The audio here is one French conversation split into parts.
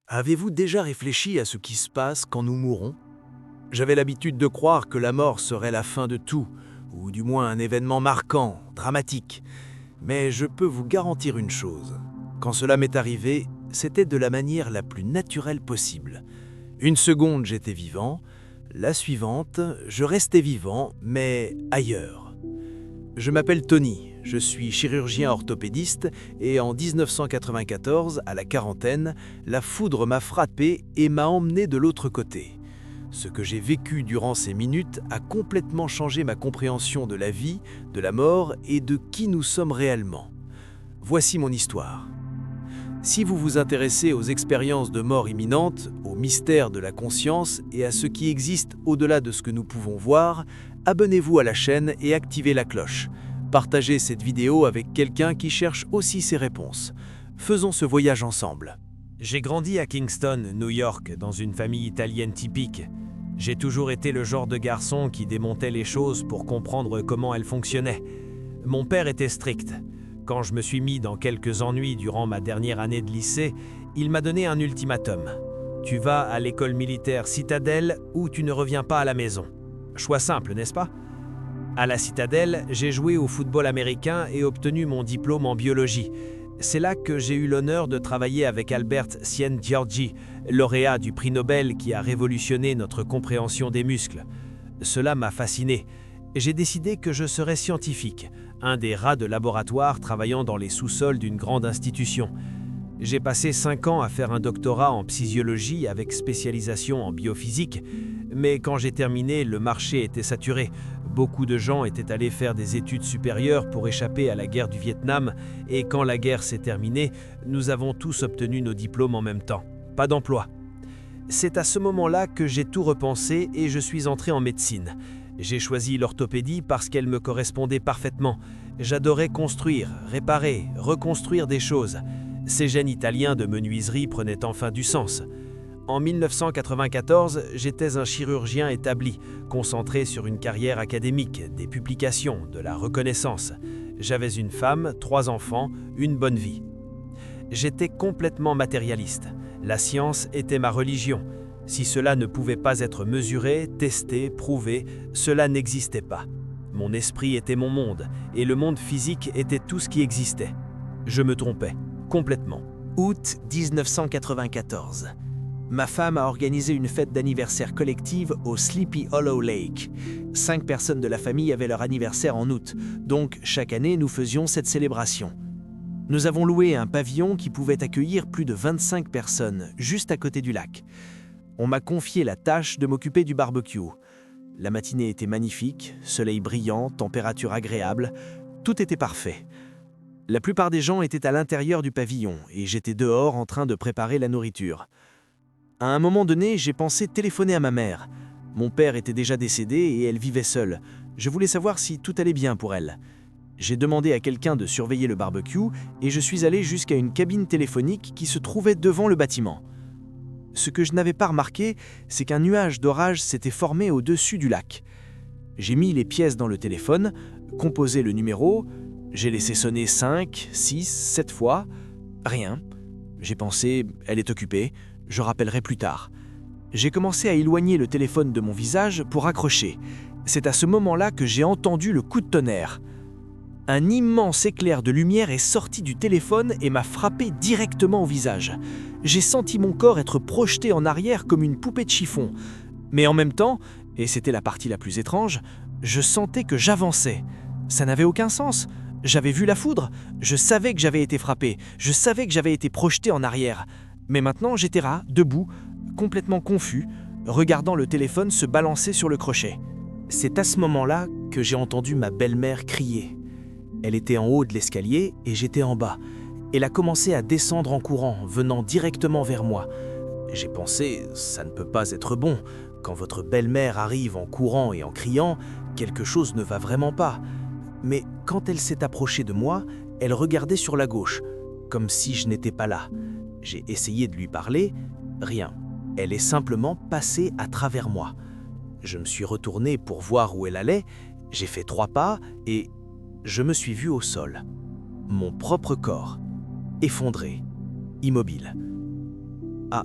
Avez-vous déjà réfléchi à ce qui se passe quand nous mourrons? J'avais l'habitude de croire que la mort serait la fin de tout, ou du moins un événement marquant, dramatique. Mais je peux vous garantir une chose. Quand cela m'est arrivé, c'était de la manière la plus naturelle possible. Une seconde, j'étais vivant. La suivante, je restais vivant, mais ailleurs. Je m'appelle Tony, je suis chirurgien orthopédiste et en 1994, à la quarantaine, la foudre m'a frappé et m'a emmené de l'autre côté. Ce que j'ai vécu durant ces minutes a complètement changé ma compréhension de la vie, de la mort et de qui nous sommes réellement. Voici mon histoire. Si vous vous intéressez aux expériences de mort imminente, au mystère de la conscience et à ce qui existe au-delà de ce que nous pouvons voir, abonnez-vous à la chaîne et activez la cloche. Partagez cette vidéo avec quelqu'un qui cherche aussi ses réponses. Faisons ce voyage ensemble. J'ai grandi à Kingston, New York, dans une famille italienne typique. J'ai toujours été le genre de garçon qui démontait les choses pour comprendre comment elles fonctionnaient. Mon père était strict. Quand je me suis mis dans quelques ennuis durant ma dernière année de lycée, il m'a donné un ultimatum. Tu vas à l'école militaire Citadelle ou tu ne reviens pas à la maison. Choix simple, n'est-ce pas? À la Citadelle, j'ai joué au football américain et obtenu mon diplôme en biologie. C'est là que j'ai eu l'honneur de travailler avec Albert Szent-Györgyi, lauréat du prix Nobel qui a révolutionné notre compréhension des muscles. Cela m'a fasciné. J'ai décidé que je serais scientifique, un des rats de laboratoire travaillant dans les sous-sols d'une grande institution. J'ai passé 5 ans à faire un doctorat en physiologie avec spécialisation en biophysique, mais quand j'ai terminé, le marché était saturé. Beaucoup de gens étaient allés faire des études supérieures pour échapper à la guerre du Vietnam, et quand la guerre s'est terminée, nous avons tous obtenu nos diplômes en même temps. Pas d'emploi. C'est à ce moment-là que j'ai tout repensé et je suis entré en médecine. J'ai choisi l'orthopédie parce qu'elle me correspondait parfaitement. J'adorais construire, réparer, reconstruire des choses. Ces gènes italiens de menuiserie prenaient enfin du sens. En 1994, j'étais un chirurgien établi, concentré sur une carrière académique, des publications, de la reconnaissance. J'avais une femme, 3 enfants, une bonne vie. J'étais complètement matérialiste. La science était ma religion. Si cela ne pouvait pas être mesuré, testé, prouvé, cela n'existait pas. Mon esprit était mon monde, et le monde physique était tout ce qui existait. Je me trompais, complètement. Août 1994. Ma femme a organisé une fête d'anniversaire collective au Sleepy Hollow Lake. 5 personnes de la famille avaient leur anniversaire en août, donc chaque année nous faisions cette célébration. Nous avons loué un pavillon qui pouvait accueillir plus de 25 personnes, juste à côté du lac. On m'a confié la tâche de m'occuper du barbecue. La matinée était magnifique, soleil brillant, température agréable, tout était parfait. La plupart des gens étaient à l'intérieur du pavillon et j'étais dehors en train de préparer la nourriture. À un moment donné, j'ai pensé téléphoner à ma mère. Mon père était déjà décédé et elle vivait seule. Je voulais savoir si tout allait bien pour elle. J'ai demandé à quelqu'un de surveiller le barbecue et je suis allé jusqu'à une cabine téléphonique qui se trouvait devant le bâtiment. Ce que je n'avais pas remarqué, c'est qu'un nuage d'orage s'était formé au-dessus du lac. J'ai mis les pièces dans le téléphone, composé le numéro, j'ai laissé sonner 5, 6, 7 fois. Rien. J'ai pensé, elle est occupée, je rappellerai plus tard. J'ai commencé à éloigner le téléphone de mon visage pour raccrocher. C'est à ce moment-là que j'ai entendu le coup de tonnerre. Un immense éclair de lumière est sorti du téléphone et m'a frappé directement au visage. J'ai senti mon corps être projeté en arrière comme une poupée de chiffon. Mais en même temps, et c'était la partie la plus étrange, je sentais que j'avançais. Ça n'avait aucun sens. J'avais vu la foudre, je savais que j'avais été frappé, je savais que j'avais été projeté en arrière. Mais maintenant, j'étais là, debout, complètement confus, regardant le téléphone se balancer sur le crochet. C'est à ce moment-là que j'ai entendu ma belle-mère crier. Elle était en haut de l'escalier et j'étais en bas. Elle a commencé à descendre en courant, venant directement vers moi. J'ai pensé, ça ne peut pas être bon. Quand votre belle-mère arrive en courant et en criant, quelque chose ne va vraiment pas. Mais quand elle s'est approchée de moi, elle regardait sur la gauche, comme si je n'étais pas là. J'ai essayé de lui parler, rien. Elle est simplement passée à travers moi. Je me suis retourné pour voir où elle allait, j'ai fait 3 pas et je me suis vu au sol. Mon propre corps, effondré, immobile. Ah,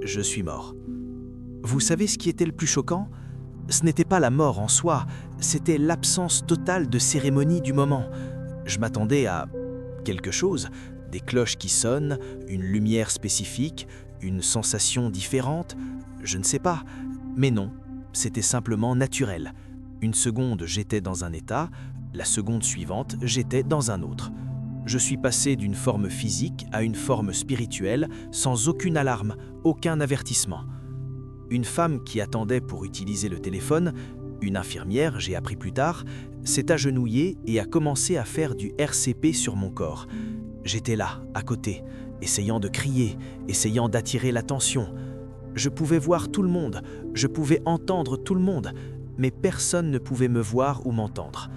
je suis mort. Vous savez ce qui était le plus choquant ? Ce n'était pas la mort en soi, c'était l'absence totale de cérémonie du moment. Je m'attendais à quelque chose, des cloches qui sonnent, une lumière spécifique, une sensation différente, je ne sais pas. Mais non, c'était simplement naturel. Une seconde, j'étais dans un état, la seconde suivante, j'étais dans un autre. Je suis passé d'une forme physique à une forme spirituelle sans aucune alarme, aucun avertissement. Une femme qui attendait pour utiliser le téléphone, une infirmière, j'ai appris plus tard, s'est agenouillée et a commencé à faire du RCP sur mon corps. J'étais là, à côté, essayant de crier, essayant d'attirer l'attention. Je pouvais voir tout le monde, je pouvais entendre tout le monde, mais personne ne pouvait me voir ou m'entendre.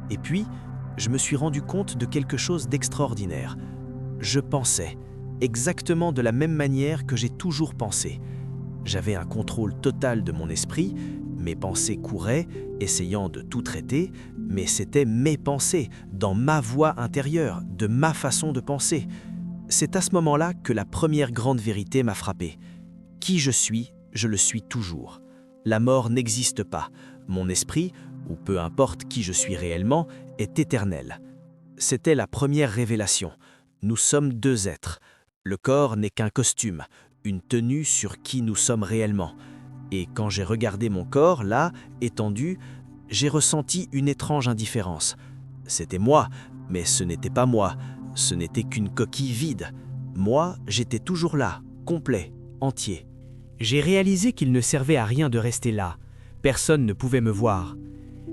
Et puis, je me suis rendu compte de quelque chose d'extraordinaire. Je pensais, exactement de la même manière que j'ai toujours pensé. J'avais un contrôle total de mon esprit, mes pensées couraient, essayant de tout traiter, mais c'était mes pensées, dans ma voix intérieure, de ma façon de penser. C'est à ce moment-là que la première grande vérité m'a frappé. Qui je le suis toujours. La mort n'existe pas. Mon esprit, ou peu importe qui je suis réellement, est éternel. C'était la première révélation. Nous sommes deux êtres. Le corps n'est qu'un costume, une tenue sur qui nous sommes réellement. Et quand j'ai regardé mon corps, là, étendu, j'ai ressenti une étrange indifférence. C'était moi, mais ce n'était pas moi. Ce n'était qu'une coquille vide. Moi, j'étais toujours là, complet, entier. J'ai réalisé qu'il ne servait à rien de rester là. Personne ne pouvait me voir.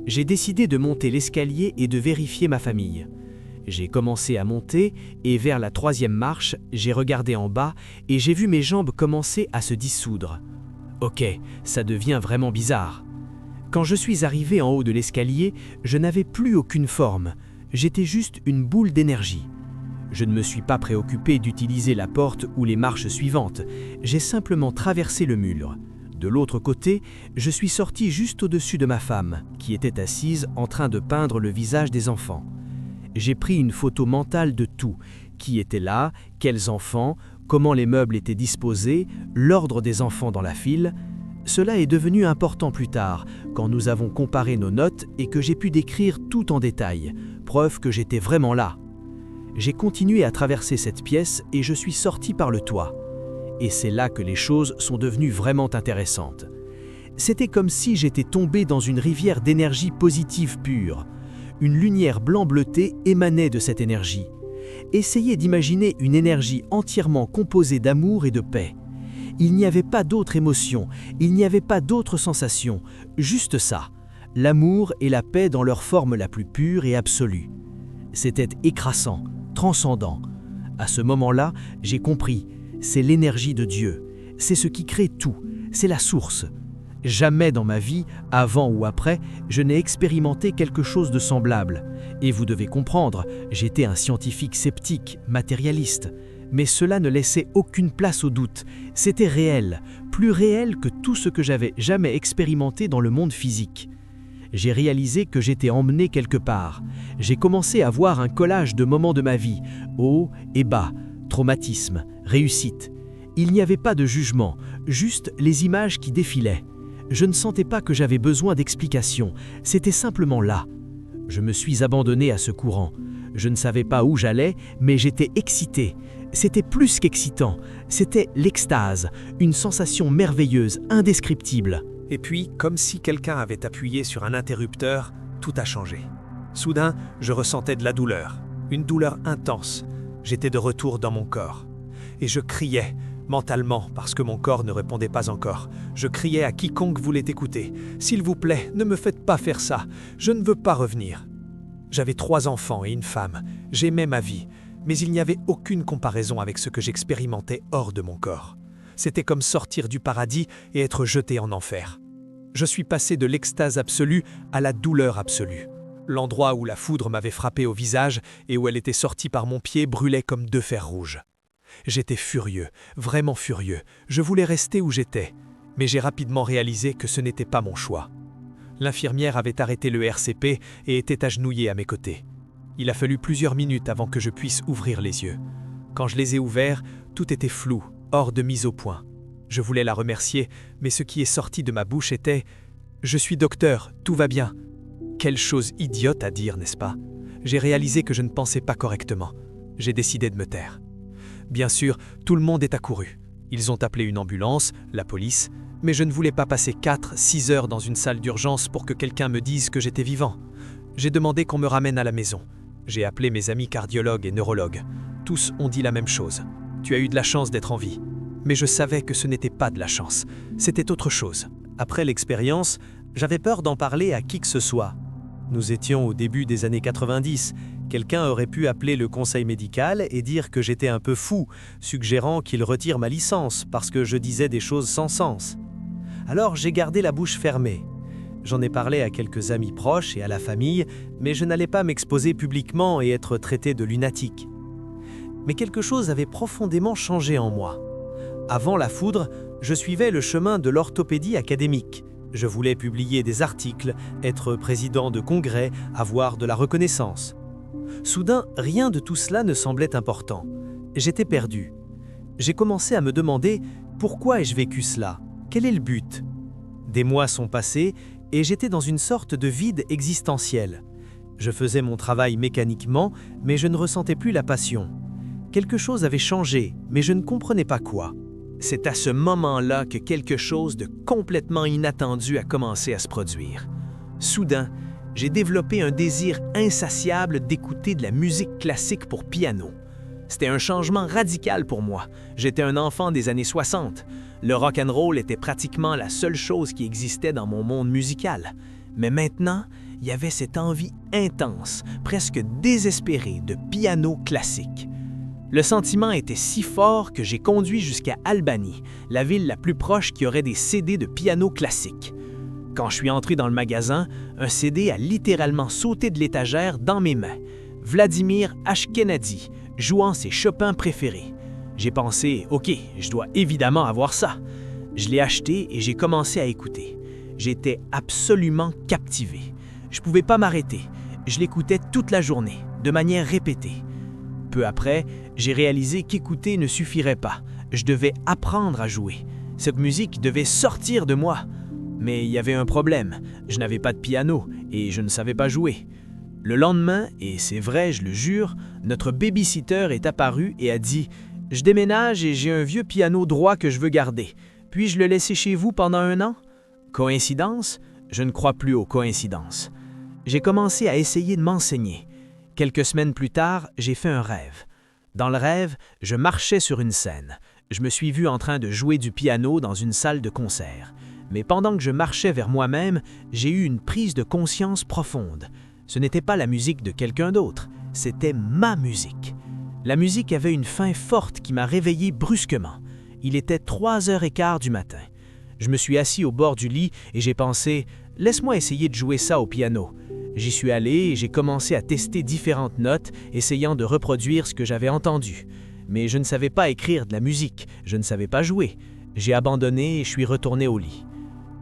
J'ai décidé de monter l'escalier et de vérifier ma famille. J'ai commencé à monter et vers la 3e marche, j'ai regardé en bas et j'ai vu mes jambes commencer à se dissoudre. Ok, ça devient vraiment bizarre. Quand je suis arrivé en haut de l'escalier, je n'avais plus aucune forme. J'étais juste une boule d'énergie. Je ne me suis pas préoccupé d'utiliser la porte ou les marches suivantes. J'ai simplement traversé le mur. De l'autre côté, je suis sorti juste au-dessus de ma femme, qui était assise en train de peindre le visage des enfants. J'ai pris une photo mentale de tout, qui était là, quels enfants, comment les meubles étaient disposés, l'ordre des enfants dans la file. Cela est devenu important plus tard, quand nous avons comparé nos notes et que j'ai pu décrire tout en détail, preuve que j'étais vraiment là. J'ai continué à traverser cette pièce et je suis sorti par le toit. Et c'est là que les choses sont devenues vraiment intéressantes. C'était comme si j'étais tombé dans une rivière d'énergie positive pure. Une lumière blanc-bleutée émanait de cette énergie. Essayez d'imaginer une énergie entièrement composée d'amour et de paix. Il n'y avait pas d'autre émotion, il n'y avait pas d'autre sensation, juste ça, l'amour et la paix dans leur forme la plus pure et absolue. C'était écrasant, transcendant. À ce moment-là, j'ai compris, c'est l'énergie de Dieu, c'est ce qui crée tout, c'est la source. Jamais dans ma vie, avant ou après, je n'ai expérimenté quelque chose de semblable. Et vous devez comprendre, j'étais un scientifique sceptique, matérialiste. Mais cela ne laissait aucune place au doute. C'était réel, plus réel que tout ce que j'avais jamais expérimenté dans le monde physique. J'ai réalisé que j'étais emmené quelque part. J'ai commencé à voir un collage de moments de ma vie, haut et bas, traumatisme, réussite. Il n'y avait pas de jugement, juste les images qui défilaient. Je ne sentais pas que j'avais besoin d'explications, c'était simplement là. Je me suis abandonné à ce courant. Je ne savais pas où j'allais, mais j'étais excité. C'était plus qu'excitant, c'était l'extase, une sensation merveilleuse, indescriptible. Et puis, comme si quelqu'un avait appuyé sur un interrupteur, tout a changé. Soudain, je ressentais de la douleur, une douleur intense. J'étais de retour dans mon corps. Et je criais, mentalement, parce que mon corps ne répondait pas encore. Je criais à quiconque voulait écouter. « S'il vous plaît, ne me faites pas faire ça. Je ne veux pas revenir. » J'avais 3 enfants et une femme. J'aimais ma vie. Mais il n'y avait aucune comparaison avec ce que j'expérimentais hors de mon corps. C'était comme sortir du paradis et être jeté en enfer. Je suis passé de l'extase absolue à la douleur absolue. L'endroit où la foudre m'avait frappé au visage et où elle était sortie par mon pied brûlait comme 2 fers rouges. J'étais furieux, vraiment furieux. Je voulais rester où j'étais, mais j'ai rapidement réalisé que ce n'était pas mon choix. L'infirmière avait arrêté le RCP et était agenouillée à mes côtés. Il a fallu plusieurs minutes avant que je puisse ouvrir les yeux. Quand je les ai ouverts, tout était flou, hors de mise au point. Je voulais la remercier, mais ce qui est sorti de ma bouche était « Je suis docteur, tout va bien ». Quelle chose idiote à dire, n'est-ce pas? J'ai réalisé que je ne pensais pas correctement. J'ai décidé de me taire. Bien sûr, tout le monde est accouru. Ils ont appelé une ambulance, la police, mais je ne voulais pas passer 4-6 heures dans une salle d'urgence pour que quelqu'un me dise que j'étais vivant. J'ai demandé qu'on me ramène à la maison. J'ai appelé mes amis cardiologues et neurologues. Tous ont dit la même chose. Tu as eu de la chance d'être en vie. Mais je savais que ce n'était pas de la chance. C'était autre chose. Après l'expérience, j'avais peur d'en parler à qui que ce soit. Nous étions au début des années 90. Quelqu'un aurait pu appeler le conseil médical et dire que j'étais un peu fou, suggérant qu'il retire ma licence parce que je disais des choses sans sens. Alors j'ai gardé la bouche fermée. J'en ai parlé à quelques amis proches et à la famille, mais je n'allais pas m'exposer publiquement et être traité de lunatique. Mais quelque chose avait profondément changé en moi. Avant la foudre, je suivais le chemin de l'orthopédie académique. Je voulais publier des articles, être président de congrès, avoir de la reconnaissance. Soudain, rien de tout cela ne semblait important. J'étais perdu. J'ai commencé à me demander pourquoi ai-je vécu cela? Quel est le but? Des mois sont passés et j'étais dans une sorte de vide existentiel. Je faisais mon travail mécaniquement, mais je ne ressentais plus la passion. Quelque chose avait changé, mais je ne comprenais pas quoi. C'est à ce moment-là que quelque chose de complètement inattendu a commencé à se produire. Soudain, j'ai développé un désir insatiable d'écouter de la musique classique pour piano. C'était un changement radical pour moi. J'étais un enfant des années 60. Le rock and roll était pratiquement la seule chose qui existait dans mon monde musical. Mais maintenant, il y avait cette envie intense, presque désespérée de piano classique. Le sentiment était si fort que j'ai conduit jusqu'à Albany, la ville la plus proche qui aurait des CD de piano classique. Quand je suis entré dans le magasin, un CD a littéralement sauté de l'étagère dans mes mains. Vladimir Ashkenazy, jouant ses Chopin préférés. J'ai pensé, OK, je dois évidemment avoir ça. Je l'ai acheté et j'ai commencé à écouter. J'étais absolument captivé. Je ne pouvais pas m'arrêter. Je l'écoutais toute la journée, de manière répétée. Peu après, j'ai réalisé qu'écouter ne suffirait pas. Je devais apprendre à jouer. Cette musique devait sortir de moi. Mais il y avait un problème. Je n'avais pas de piano et je ne savais pas jouer. Le lendemain, et c'est vrai, je le jure, notre babysitter est apparu et a dit « Je déménage et j'ai un vieux piano droit que je veux garder. Puis-je le laisser chez vous pendant 1 an? » Coïncidence? Je ne crois plus aux coïncidences. J'ai commencé à essayer de m'enseigner. Quelques semaines plus tard, j'ai fait un rêve. Dans le rêve, je marchais sur une scène. Je me suis vu en train de jouer du piano dans une salle de concert. Mais pendant que je marchais vers moi-même, j'ai eu une prise de conscience profonde. Ce n'était pas la musique de quelqu'un d'autre, c'était ma musique. La musique avait une fin forte qui m'a réveillé brusquement. Il était 3h15 du matin. Je me suis assis au bord du lit et j'ai pensé « Laisse-moi essayer de jouer ça au piano ». J'y suis allé et j'ai commencé à tester différentes notes, essayant de reproduire ce que j'avais entendu. Mais je ne savais pas écrire de la musique, je ne savais pas jouer. J'ai abandonné et je suis retourné au lit.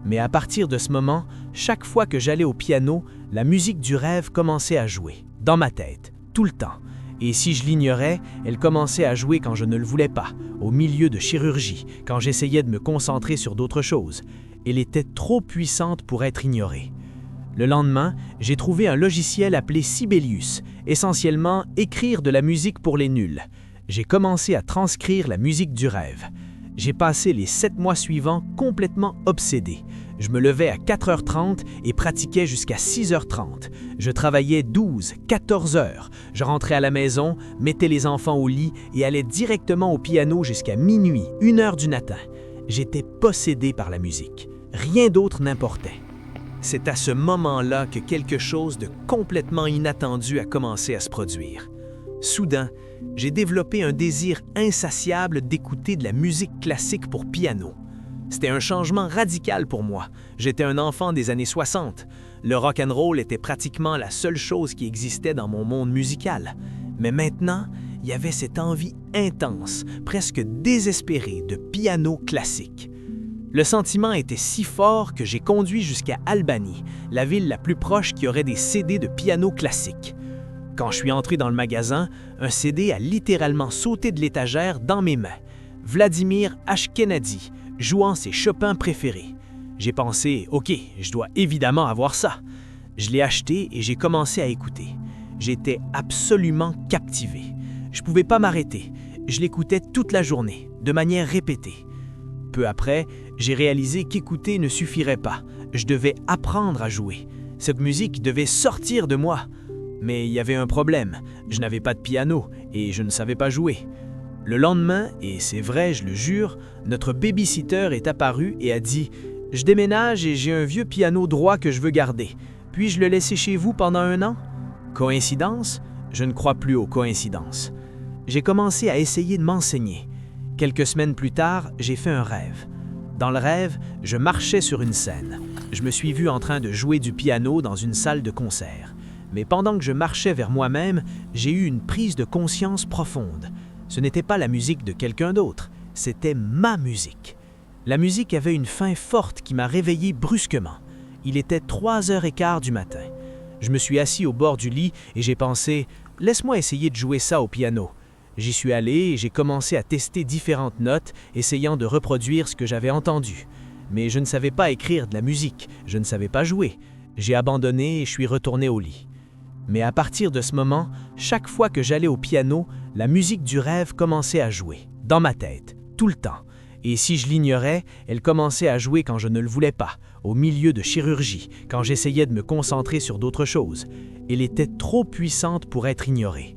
Mais à partir de ce moment, chaque fois que j'allais au piano, la musique du rêve commençait à jouer, dans ma tête, tout le temps. Et si je l'ignorais, elle commençait à jouer quand je ne le voulais pas, au milieu de chirurgie, quand j'essayais de me concentrer sur d'autres choses. Elle était trop puissante pour être ignorée. Le lendemain, j'ai trouvé un logiciel appelé Sibelius, essentiellement écrire de la musique pour les nuls. J'ai commencé à transcrire la musique du rêve. J'ai passé les 7 mois suivants complètement obsédé. Je me levais à 4h30 et pratiquais jusqu'à 6h30. Je travaillais 12, 14 heures. Je rentrais à la maison, mettais les enfants au lit et allais directement au piano jusqu'à minuit, 1h du matin. J'étais possédé par la musique. Rien d'autre n'importait. C'est à ce moment-là que quelque chose de complètement inattendu a commencé à se produire. Soudain, j'ai développé un désir insatiable d'écouter de la musique classique pour piano. C'était un changement radical pour moi. J'étais un enfant des années 60. Le rock and roll était pratiquement la seule chose qui existait dans mon monde musical. Mais maintenant, il y avait cette envie intense, presque désespérée de piano classique. Le sentiment était si fort que j'ai conduit jusqu'à Albany, la ville la plus proche qui aurait des CD de piano classique. Quand je suis entré dans le magasin, un CD a littéralement sauté de l'étagère dans mes mains. Vladimir Ashkenazy, jouant ses Chopin préférés. J'ai pensé, ok, je dois évidemment avoir ça. Je l'ai acheté et j'ai commencé à écouter. J'étais absolument captivé. Je ne pouvais pas m'arrêter. Je l'écoutais toute la journée, de manière répétée. Peu après, j'ai réalisé qu'écouter ne suffirait pas. Je devais apprendre à jouer. Cette musique devait sortir de moi. Mais il y avait un problème. Je n'avais pas de piano et je ne savais pas jouer. Le lendemain, et c'est vrai, je le jure, notre babysitter est apparu et a dit « Je déménage et j'ai un vieux piano droit que je veux garder. Puis-je le laisser chez vous pendant 1 an? » Coïncidence? Je ne crois plus aux coïncidences. J'ai commencé à essayer de m'enseigner. Quelques semaines plus tard, j'ai fait un rêve. Dans le rêve, je marchais sur une scène. Je me suis vu en train de jouer du piano dans une salle de concert. Mais pendant que je marchais vers moi-même, j'ai eu une prise de conscience profonde. Ce n'était pas la musique de quelqu'un d'autre, c'était ma musique. La musique avait une fin forte qui m'a réveillé brusquement. Il était 3h15 du matin. Je me suis assis au bord du lit et j'ai pensé « Laisse-moi essayer de jouer ça au piano ». J'y suis allé et j'ai commencé à tester différentes notes, essayant de reproduire ce que j'avais entendu. Mais je ne savais pas écrire de la musique, je ne savais pas jouer. J'ai abandonné et je suis retourné au lit. Mais à partir de ce moment, chaque fois que j'allais au piano, la musique du rêve commençait à jouer, dans ma tête, tout le temps. Et si je l'ignorais, elle commençait à jouer quand je ne le voulais pas, au milieu de chirurgie, quand j'essayais de me concentrer sur d'autres choses. Elle était trop puissante pour être ignorée.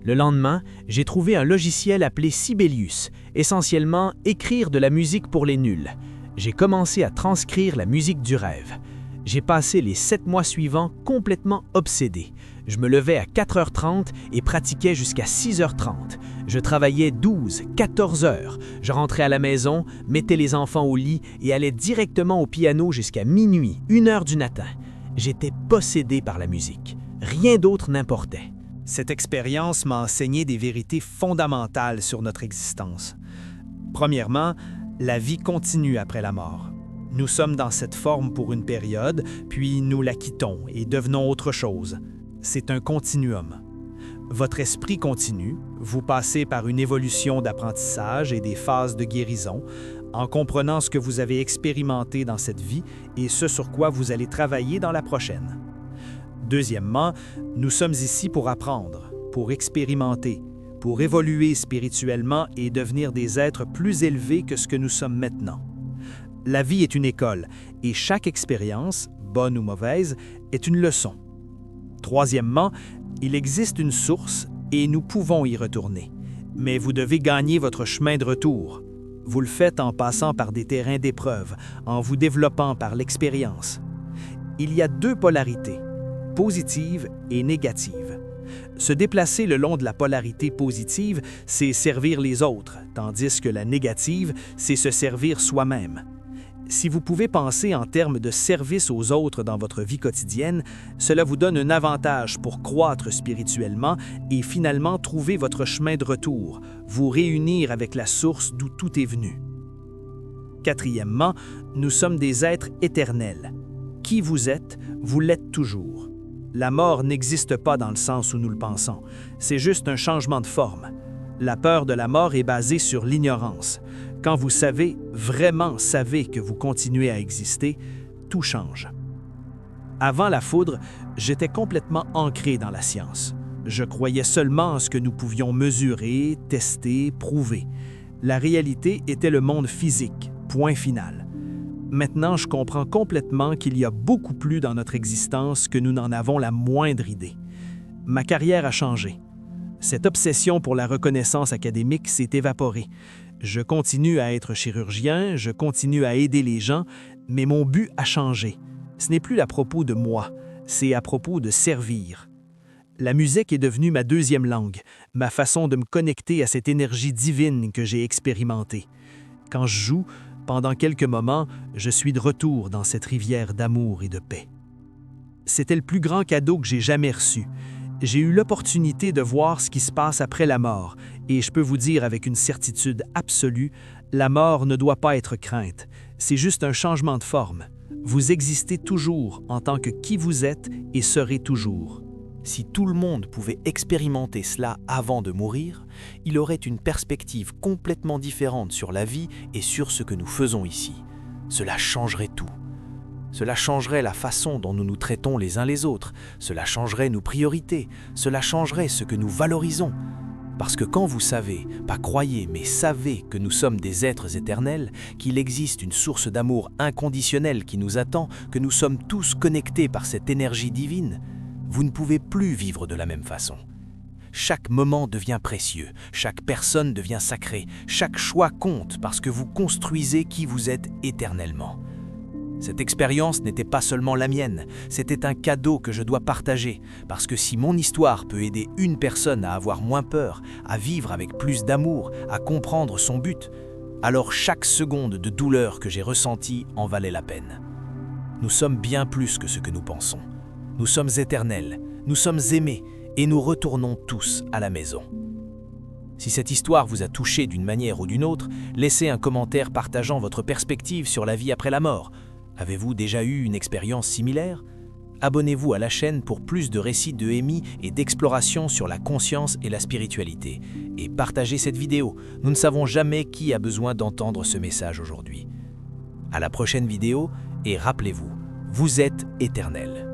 Le lendemain, j'ai trouvé un logiciel appelé Sibelius, essentiellement écrire de la musique pour les nuls. J'ai commencé à transcrire la musique du rêve. J'ai passé les 7 mois suivants complètement obsédé. Je me levais à 4h30 et pratiquais jusqu'à 6h30. Je travaillais 12, 14 heures. Je rentrais à la maison, mettais les enfants au lit et allais directement au piano jusqu'à minuit, 1h du matin. J'étais possédé par la musique. Rien d'autre n'importait. Cette expérience m'a enseigné des vérités fondamentales sur notre existence. Premièrement, la vie continue après la mort. Nous sommes dans cette forme pour une période, puis nous la quittons et devenons autre chose. C'est un continuum. Votre esprit continue, vous passez par une évolution d'apprentissage et des phases de guérison, en comprenant ce que vous avez expérimenté dans cette vie et ce sur quoi vous allez travailler dans la prochaine. Deuxièmement, nous sommes ici pour apprendre, pour expérimenter, pour évoluer spirituellement et devenir des êtres plus élevés que ce que nous sommes maintenant. La vie est une école et chaque expérience, bonne ou mauvaise, est une leçon. Troisièmement, il existe une source et nous pouvons y retourner. Mais vous devez gagner votre chemin de retour. Vous le faites en passant par des terrains d'épreuve, en vous développant par l'expérience. Il y a 2 polarités, positive et négative. Se déplacer le long de la polarité positive, c'est servir les autres, tandis que la négative, c'est se servir soi-même. Si vous pouvez penser en termes de service aux autres dans votre vie quotidienne, cela vous donne un avantage pour croître spirituellement et finalement trouver votre chemin de retour, vous réunir avec la source d'où tout est venu. Quatrièmement, nous sommes des êtres éternels. Qui vous êtes, vous l'êtes toujours. La mort n'existe pas dans le sens où nous le pensons. C'est juste un changement de forme. La peur de la mort est basée sur l'ignorance. Quand vous savez, vraiment savez que vous continuez à exister, tout change. Avant la foudre, j'étais complètement ancré dans la science. Je croyais seulement en ce que nous pouvions mesurer, tester, prouver. La réalité était le monde physique, point final. Maintenant, je comprends complètement qu'il y a beaucoup plus dans notre existence que nous n'en avons la moindre idée. Ma carrière a changé. Cette obsession pour la reconnaissance académique s'est évaporée. Je continue à être chirurgien, je continue à aider les gens, mais mon but a changé. Ce n'est plus à propos de moi, c'est à propos de servir. La musique est devenue ma 2e langue, ma façon de me connecter à cette énergie divine que j'ai expérimentée. Quand je joue, pendant quelques moments, je suis de retour dans cette rivière d'amour et de paix. C'était le plus grand cadeau que j'ai jamais reçu. J'ai eu l'opportunité de voir ce qui se passe après la mort, et je peux vous dire avec une certitude absolue, la mort ne doit pas être crainte. C'est juste un changement de forme. Vous existez toujours en tant que qui vous êtes et serez toujours. Si tout le monde pouvait expérimenter cela avant de mourir, il aurait une perspective complètement différente sur la vie et sur ce que nous faisons ici. Cela changerait tout. Cela changerait la façon dont nous nous traitons les uns les autres, cela changerait nos priorités, cela changerait ce que nous valorisons. Parce que quand vous savez, pas croyez, mais savez que nous sommes des êtres éternels, qu'il existe une source d'amour inconditionnel qui nous attend, que nous sommes tous connectés par cette énergie divine, vous ne pouvez plus vivre de la même façon. Chaque moment devient précieux, chaque personne devient sacrée, chaque choix compte parce que vous construisez qui vous êtes éternellement. Cette expérience n'était pas seulement la mienne, c'était un cadeau que je dois partager, parce que si mon histoire peut aider une personne à avoir moins peur, à vivre avec plus d'amour, à comprendre son but, alors chaque seconde de douleur que j'ai ressentie en valait la peine. Nous sommes bien plus que ce que nous pensons. Nous sommes éternels, nous sommes aimés et nous retournons tous à la maison. Si cette histoire vous a touché d'une manière ou d'une autre, laissez un commentaire partageant votre perspective sur la vie après la mort. Avez-vous déjà eu une expérience similaire? Abonnez-vous à la chaîne pour plus de récits de EMI et d'exploration sur la conscience et la spiritualité. Et partagez cette vidéo, nous ne savons jamais qui a besoin d'entendre ce message aujourd'hui. À la prochaine vidéo et rappelez-vous, vous êtes éternel.